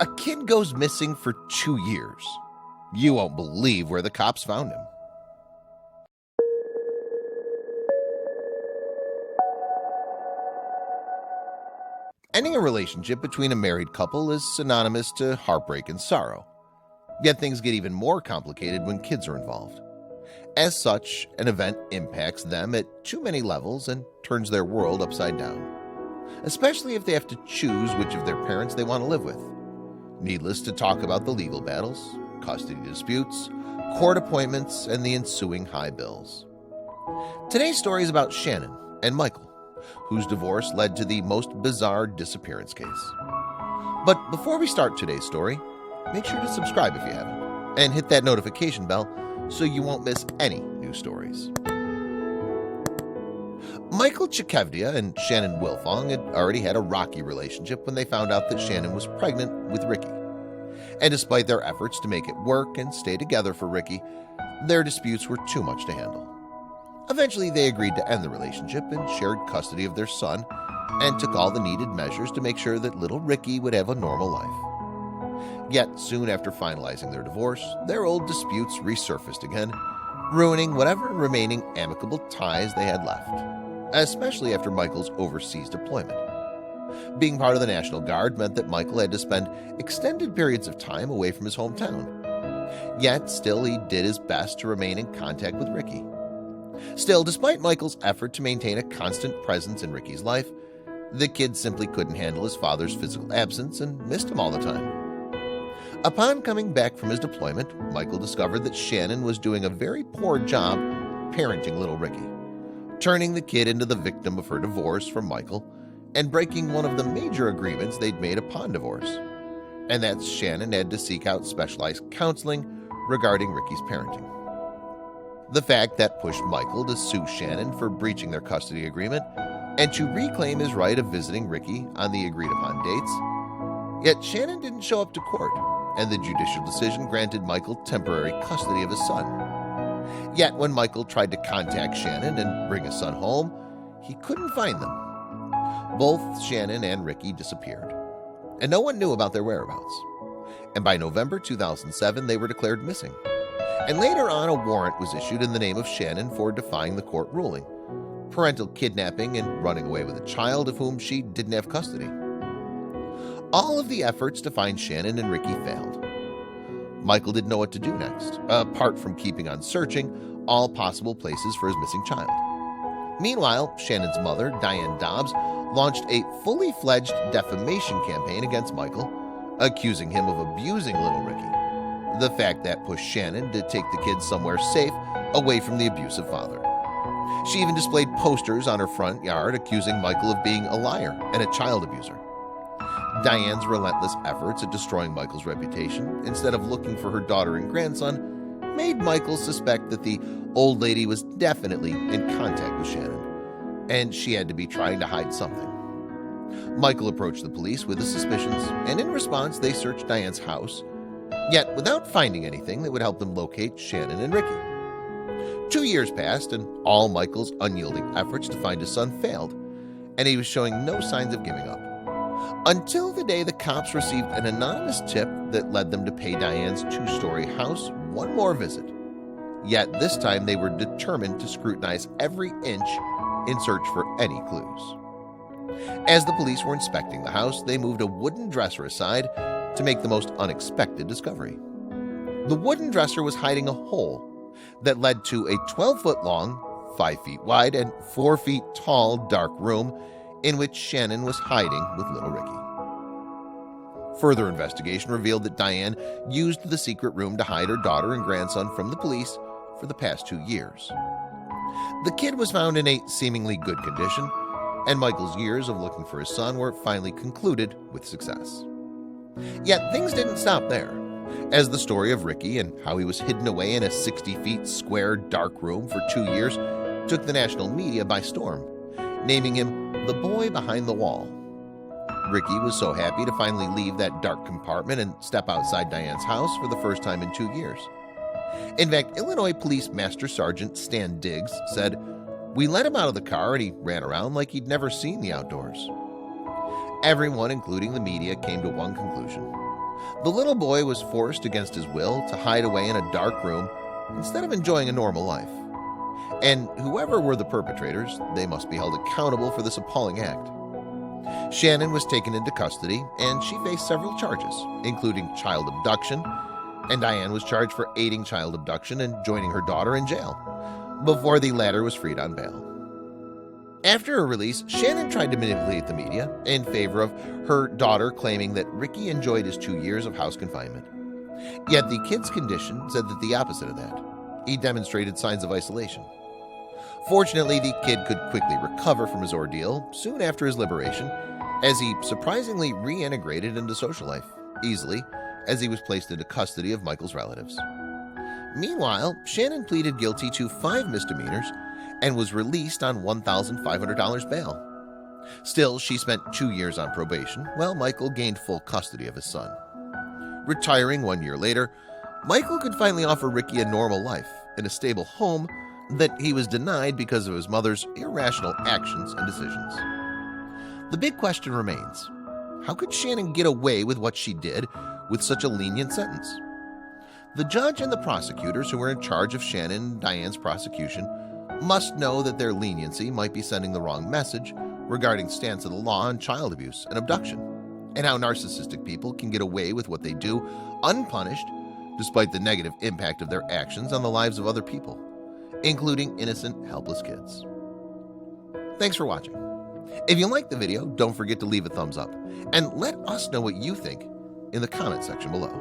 A kid goes missing for 2 years. You won't believe where the cops found him. Ending a relationship between a married couple is synonymous to heartbreak and sorrow. Yet things get even more complicated when kids are involved. As such, an event impacts them at too many levels and turns their world upside down, especially if they have to choose which of their parents they want to live with. Needless to talk about the legal battles, custody disputes, court appointments, and the ensuing high bills. Today's story is about Shannon and Michael, whose divorce led to the most bizarre disappearance case. But before we start today's story, make sure to subscribe if you haven't, and hit that notification bell so you won't miss any new stories. Michael Chikevdia and Shannon Wilfong had already had a rocky relationship when they found out that Shannon was pregnant with Ricky. And despite their efforts to make it work and stay together for Ricky, their disputes were too much to handle. Eventually, they agreed to end the relationship and shared custody of their son and took all the needed measures to make sure that little Ricky would have a normal life. Yet, soon after finalizing their divorce, their old disputes resurfaced again, ruining whatever remaining amicable ties they had left, especially after Michael's overseas deployment. Being part of the National Guard meant that Michael had to spend extended periods of time away from his hometown. Yet, still, he did his best to remain in contact with Ricky. Still, despite Michael's effort to maintain a constant presence in Ricky's life, the kid simply couldn't handle his father's physical absence and missed him all the time. Upon coming back from his deployment, Michael discovered that Shannon was doing a very poor job parenting little Ricky, turning the kid into the victim of her divorce from Michael and breaking one of the major agreements they'd made upon divorce. And that's Shannon had to seek out specialized counseling regarding Ricky's parenting. The fact that pushed Michael to sue Shannon for breaching their custody agreement and to reclaim his right of visiting Ricky on the agreed-upon dates. Yet Shannon didn't show up to court, and the judicial decision granted Michael temporary custody of his son. Yet when Michael tried to contact Shannon and bring his son home, he couldn't find them. Both Shannon and Ricky disappeared, and no one knew about their whereabouts. And by November 2007, they were declared missing. And later on, a warrant was issued in the name of Shannon for defying the court ruling, parental kidnapping and running away with a child of whom she didn't have custody. All of the efforts to find Shannon and Ricky failed. Michael didn't know what to do next, apart from keeping on searching all possible places for his missing child. Meanwhile, Shannon's mother, Diane Dobbs, launched a fully fledged defamation campaign against Michael, accusing him of abusing little Ricky, the fact that pushed Shannon to take the kids somewhere safe away from the abusive father. She even displayed posters on her front yard accusing Michael of being a liar and a child abuser. Diane's relentless efforts at destroying Michael's reputation, instead of looking for her daughter and grandson, made Michael suspect that the old lady was definitely in contact with Shannon, and she had to be trying to hide something. Michael approached the police with his suspicions, and in response they searched Diane's house, yet without finding anything that would help them locate Shannon and Ricky. 2 years passed, and all Michael's unyielding efforts to find his son failed, and he was showing no signs of giving up. Until the day the cops received an anonymous tip that led them to pay Diane's 2-story house one more visit. Yet this time they were determined to scrutinize every inch in search for any clues. As the police were inspecting the house, they moved a wooden dresser aside to make the most unexpected discovery. The wooden dresser was hiding a hole that led to a 12-foot long, 5 feet wide, and 4 feet tall dark room in which Shannon was hiding with little Ricky. Further investigation revealed that Diane used the secret room to hide her daughter and grandson from the police for the past 2 years. The kid was found in a seemingly good condition, and Michael's years of looking for his son were finally concluded with success. Yet things didn't stop there, as the story of Ricky and how he was hidden away in a 60 feet square dark room for 2 years took the national media by storm, naming him the boy behind the wall. Ricky was so happy to finally leave that dark compartment and step outside Diane's house for the first time in 2 years. In fact, Illinois Police Master Sergeant Stan Diggs said, "We let him out of the car and he ran around like he'd never seen the outdoors." Everyone, including the media, came to one conclusion. The little boy was forced against his will to hide away in a dark room instead of enjoying a normal life. And whoever were the perpetrators, they must be held accountable for this appalling act. Shannon was taken into custody and she faced several charges, including child abduction, and Diane was charged for aiding child abduction and joining her daughter in jail, before the latter was freed on bail. After her release, Shannon tried to manipulate the media in favor of her daughter claiming that Ricky enjoyed his 2 years of house confinement. Yet the kid's condition said that the opposite of that. He demonstrated signs of isolation. Fortunately, the kid could quickly recover from his ordeal soon after his liberation, as he surprisingly reintegrated into social life easily as he was placed into custody of Michael's relatives. Meanwhile, Shannon pleaded guilty to 5 misdemeanors and was released on $1,500 bail. Still, she spent 2 years on probation while Michael gained full custody of his son. Retiring 1 year later, Michael could finally offer Ricky a normal life in a stable home that he was denied because of his mother's irrational actions and decisions. The big question remains, how could Shannon get away with what she did with such a lenient sentence? The judge and the prosecutors who were in charge of Shannon and Diane's prosecution must know that their leniency might be sending the wrong message regarding the stance of the law on child abuse and abduction, and how narcissistic people can get away with what they do unpunished despite the negative impact of their actions on the lives of other people, including innocent, helpless kids. Thanks for watching. If you liked the video, don't forget to leave a thumbs up and let us know what you think in the comment section below.